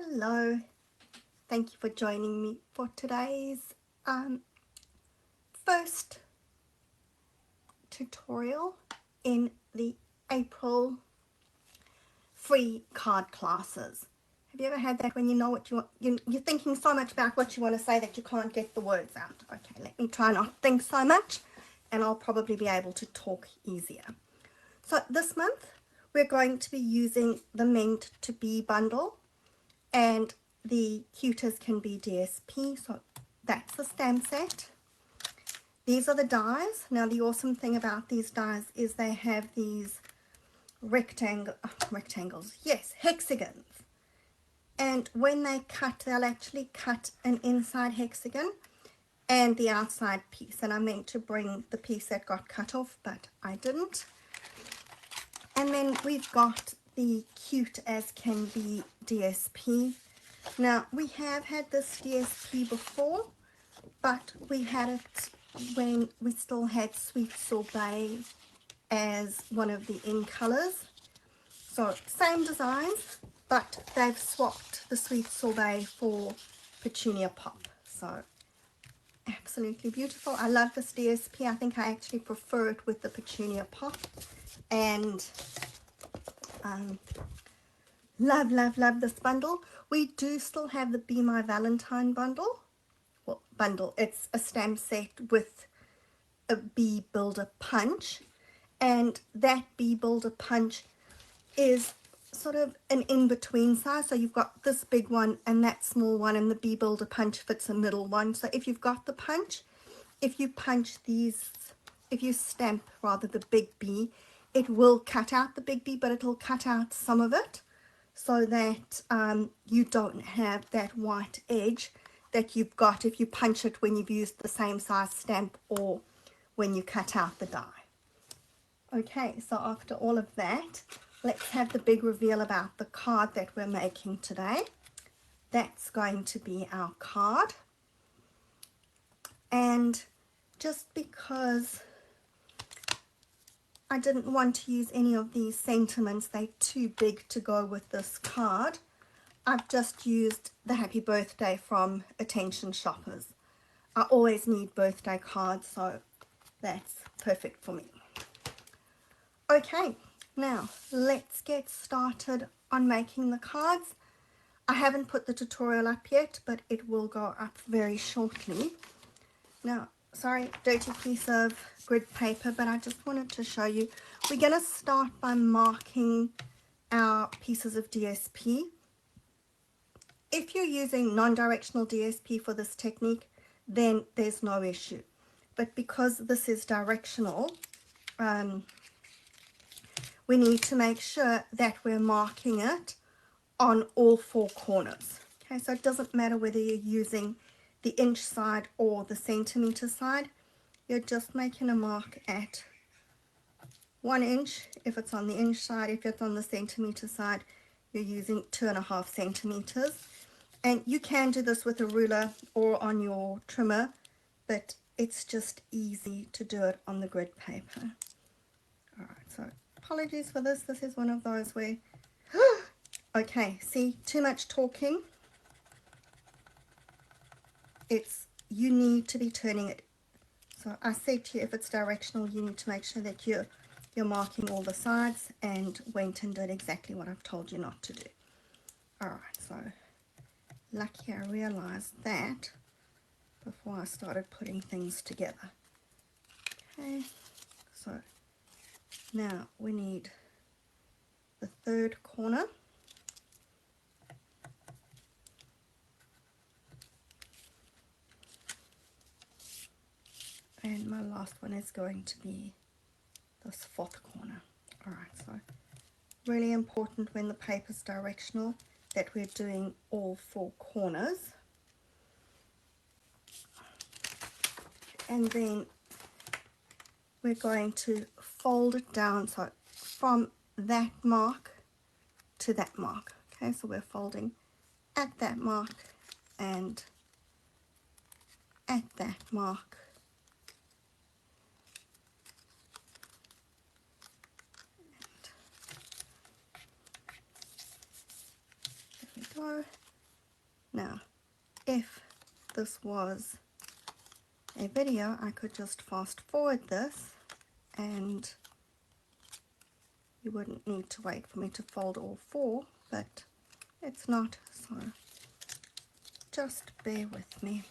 Hello, thank you for joining me for today's first tutorial in the April free card classes. Have you ever had that when you know what you want, you're thinking so much about what you want to say that you can't get the words out? Okay, let me try not think so much and I'll probably be able to talk easier. So this month we're going to be using the Meant to Be bundle, and the Cute as Can Be DSP, so that's the stamp set. These are the dies. Now the awesome thing about these dies is they have these hexagons. And when they cut, they'll actually cut an inside hexagon and the outside piece. And I meant to bring the piece that got cut off, but I didn't. And then we've got the Cute as Can Be DSP. Now, we have had this DSP before, but we had it when we still had Sweet Sorbet as one of the in colors. So, same designs, but they've swapped the Sweet Sorbet for Petunia Pop. So, absolutely beautiful. I love this DSP. I think I actually prefer it with the Petunia Pop. And love this bundle. We do still have the Be My Valentine bundle. Well, bundle, it's a stamp set with a bee builder punch, and that bee builder punch is sort of an in-between size. So you've got this big one and that small one, and the bee builder punch fits a middle one. So if you've got the punch, if you punch these, if you stamp rather the big bee, it will cut out the big bee, but it'll cut out some of it so that you don't have that white edge that you've got if you punch it when you've used the same size stamp or when you cut out the die. Okay, so after all of that, let's have the big reveal about the card that we're making today. That's going to be our card. And just because I didn't want to use any of these sentiments, they're too big to go with this card, I've just used the Happy Birthday from Attention Shoppers. I always need birthday cards, so that's perfect for me. Okay, now let's get started on making the cards. I haven't put the tutorial up yet, but it will go up very shortly. Now, sorry, dirty piece of grid paper, but I just wanted to show you. We're going to start by marking our pieces of DSP. If you're using non-directional DSP for this technique, then there's no issue. But because this is directional, we need to make sure that we're marking it on all four corners. Okay, so it doesn't matter whether you're using the inch side or the centimeter side. You're just making a mark at 1 inch if it's on the inch side. If it's on the centimeter side, you're using 2.5 centimeters. And you can do this with a ruler or on your trimmer, but it's just easy to do it on the grid paper. Alright, so apologies for this. This is one of those where, okay, see, too much talking. You need to be turning it. So I said to you, if it's directional, you need to make sure that you're marking all the sides, and went and did exactly what I've told you not to do. Alright, so lucky I realized that before I started putting things together. Okay, so now we need the third corner. And my last one is going to be this fourth corner. Alright, so really important when the paper's directional that we're doing all four corners. And then we're going to fold it down, so from that mark to that mark. Okay, so we're folding at that mark and at that mark. There we go. this was a video, I could just fast forward this and you wouldn't need to wait for me to fold all four, but it's not, so just bear with me.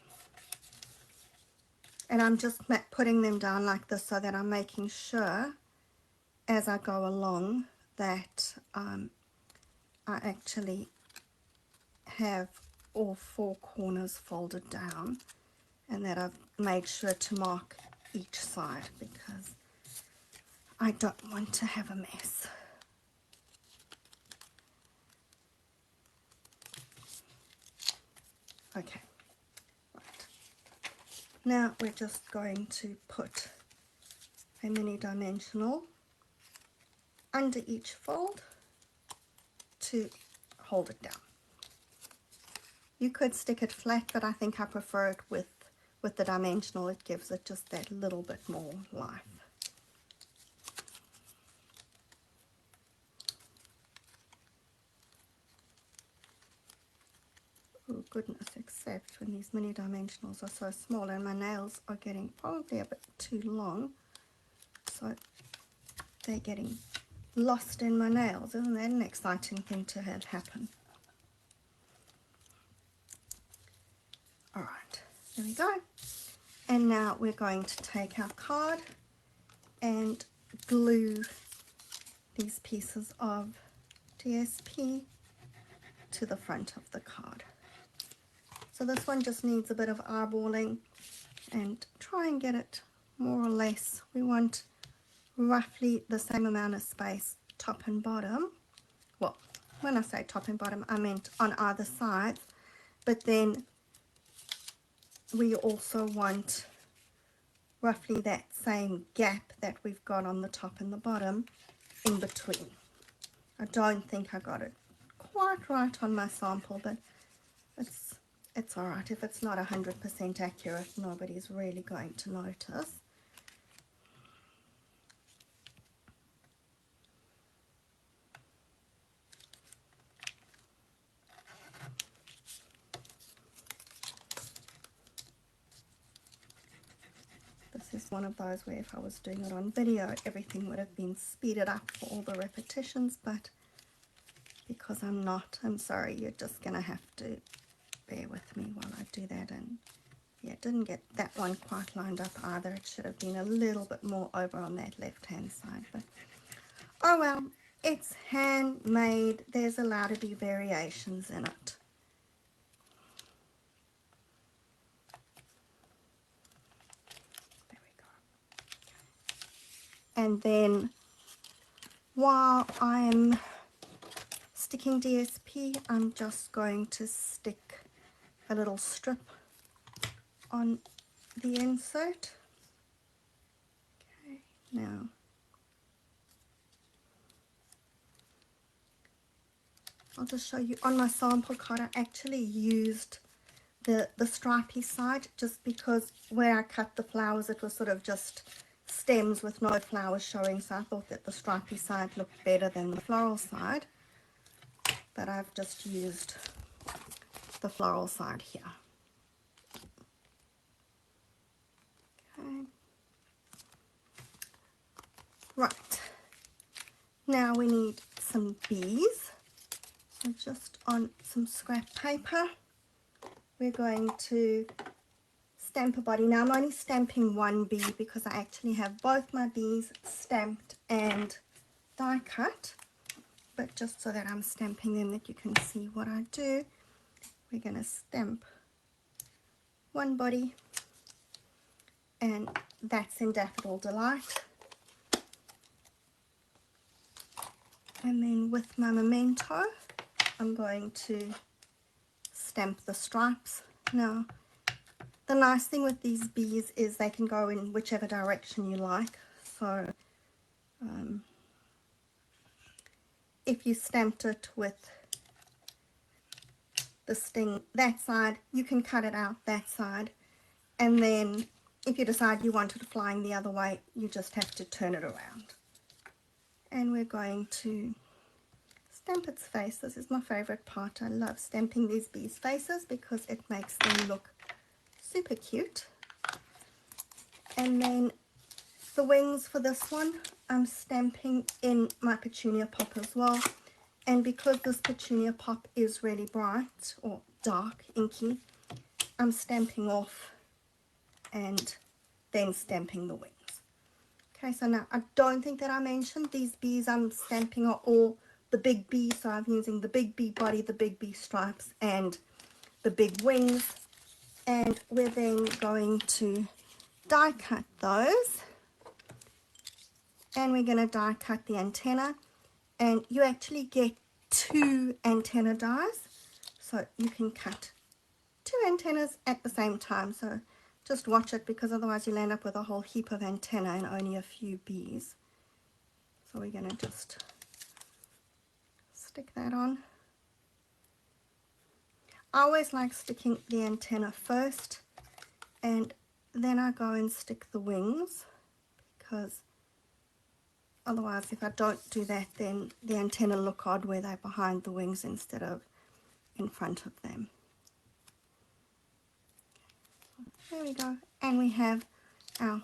And I'm just putting them down like this so that I'm making sure as I go along that I actually have all four corners folded down, and that I've made sure to mark each side because I don't want to have a mess. Okay, right. Now we're just going to put a mini dimensional under each fold to hold it down. You could stick it flat, but I think I prefer it with the dimensional. It gives it just that little bit more life. Oh goodness, except when these mini dimensionals are so small and my nails are getting probably a bit too long, so they're getting lost in my nails. Isn't that an exciting thing to have happen? Alright, there we go. And now we're going to take our card and glue these pieces of DSP to the front of the card. So this one just needs a bit of eyeballing and try and get it more or less. We want roughly the same amount of space top and bottom. Well, when I say top and bottom, I meant on either side, but then we also want roughly that same gap that we've got on the top and the bottom in between. I don't think I got it quite right on my sample, but it's alright. If it's not 100% accurate, nobody's really going to notice. This is one of those where if I was doing it on video, everything would have been speeded up for all the repetitions, but because I'm not, I'm sorry, you're just going to have to bear with me while I do that. And yeah, didn't get that one quite lined up either. It should have been a little bit more over on that left hand side, but oh well, it's handmade. There's allowed to be variations in it. There we go. And then while I'm sticking DSP, I'm just going to stick a little strip on the insert. Okay, now I'll just show you on my sample card. I actually used the stripy side just because where I cut the flowers it was sort of just stems with no flowers showing, so I thought that the stripy side looked better than the floral side, but I've just used the floral side here. Okay. Right, now we need some bees. So just on some scrap paper we're going to stamp a body. Now I'm only stamping one bee because I actually have both my bees stamped and die cut, but just so that I'm stamping them that you can see what I do, we're going to stamp one body, and that's in Daffodil Delight. And then with my memento I'm going to stamp the stripes. Now the nice thing with these bees is they can go in whichever direction you like, so if you stamped it with the sting that side, you can cut it out that side, and then if you decide you want it flying the other way, you just have to turn it around. And we're going to stamp its face. This is my favorite part. I love stamping these bees' faces because it makes them look super cute. And then the wings for this one, I'm stamping in my Petunia Pop as well. And because this Petunia Pop is really bright or dark, inky, I'm stamping off and then stamping the wings. Okay, so now I don't think that I mentioned these bees I'm stamping are all the big bee. So I'm using the big bee body, the big bee stripes, and the big wings. And we're then going to die cut those. And we're going to die cut the antenna. And you actually get 2 antenna dies. So you can cut 2 antennas at the same time. So just watch it, because otherwise you'll end up with a whole heap of antenna and only a few bees. So we're going to just stick that on. I always like sticking the antenna first, and then I go and stick the wings, because otherwise if I don't do that, then the antenna look odd where they're behind the wings instead of in front of them. There we go. And we have our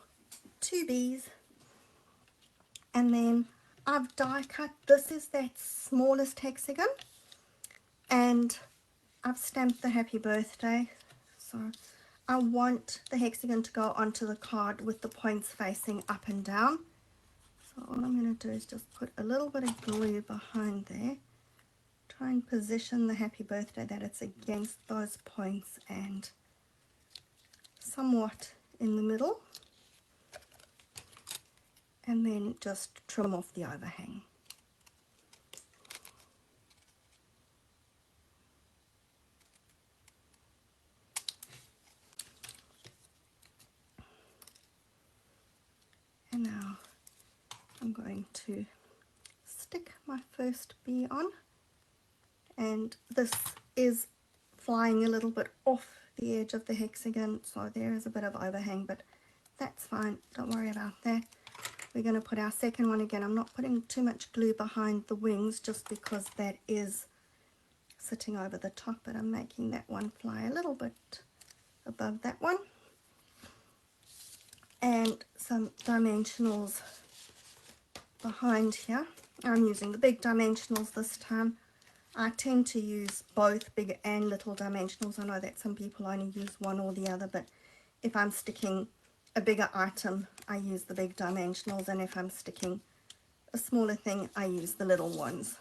2 bees. And then I've die cut, this is that smallest hexagon, and I've stamped the happy birthday. So I want the hexagon to go onto the card with the points facing up and down. So all I'm going to do is just put a little bit of glue behind there. Try and position the happy birthday that it's against those points and somewhat in the middle. And then just trim off the overhang. And now I'm going to stick my first bee on, and this is flying a little bit off the edge of the hexagon, so there is a bit of overhang, but that's fine, don't worry about that. We're going to put our second one again. I'm not putting too much glue behind the wings just because that is sitting over the top, but I'm making that one fly a little bit above that one. And some dimensionals behind here. I'm using the big dimensionals this time. I tend to use both big and little dimensionals. I know that some people only use one or the other, but if I'm sticking a bigger item, I use the big dimensionals, and if I'm sticking a smaller thing, I use the little ones.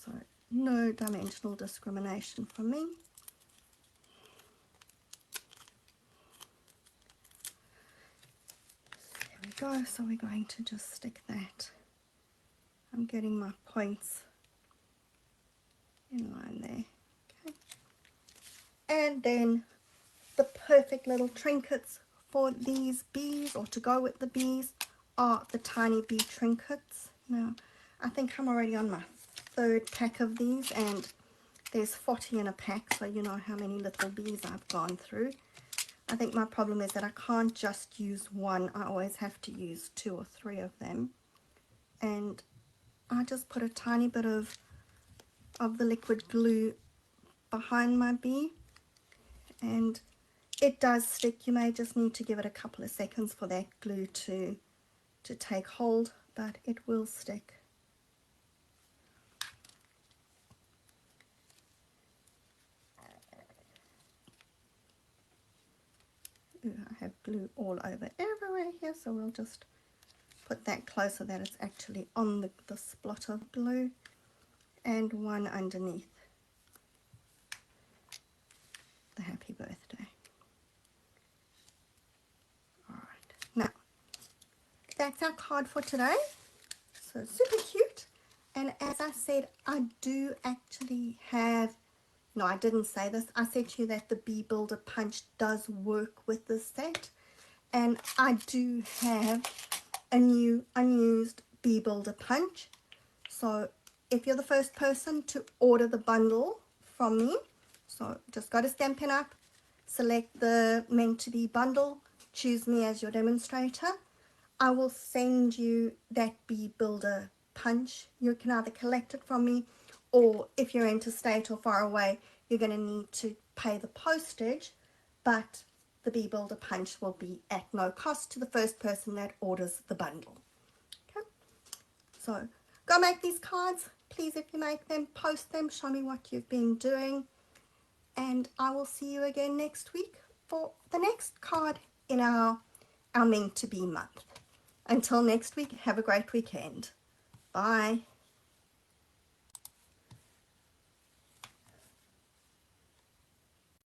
So no dimensional discrimination from me. There we go. So we're going to just stick that. I'm getting my points in line there. Okay. And then the perfect little trinkets for these bees, or to go with the bees, are the tiny bee trinkets. Now, I think I'm already on my 3rd pack of these, and there's 40 in a pack, so you know how many little bees I've gone through. I think my problem is that I can't just use one. I always have to use 2 or 3 of them. And I just put a tiny bit of the liquid glue behind my bee, and it does stick. You may just need to give it a couple of seconds for that glue to take hold, but it will stick. Ooh, I have glue all over everywhere here, so we'll just put that closer that it's actually on the splot of glue, and one underneath the happy birthday. Alright, now that's our card for today. So super cute. And as I said, I do actually have, no, I didn't say this. I said to you that the Bee Builder Punch does work with this set. And I do have a new unused Bee Builder Punch. So if you're the first person to order the bundle from me, so just go to Stampin' Up, select the meant to be bundle, choose me as your demonstrator. I will send you that Bee Builder Punch. You can either collect it from me, or if you're interstate or far away, you're going to need to pay the postage. but the Bee Builder Punch will be at no cost to the first person that orders the bundle. Okay, so go make these cards. Please, if you make them, post them, show me what you've been doing, and I will see you again next week for the next card in our Meant to Be month. Until next week, have a great weekend. Bye.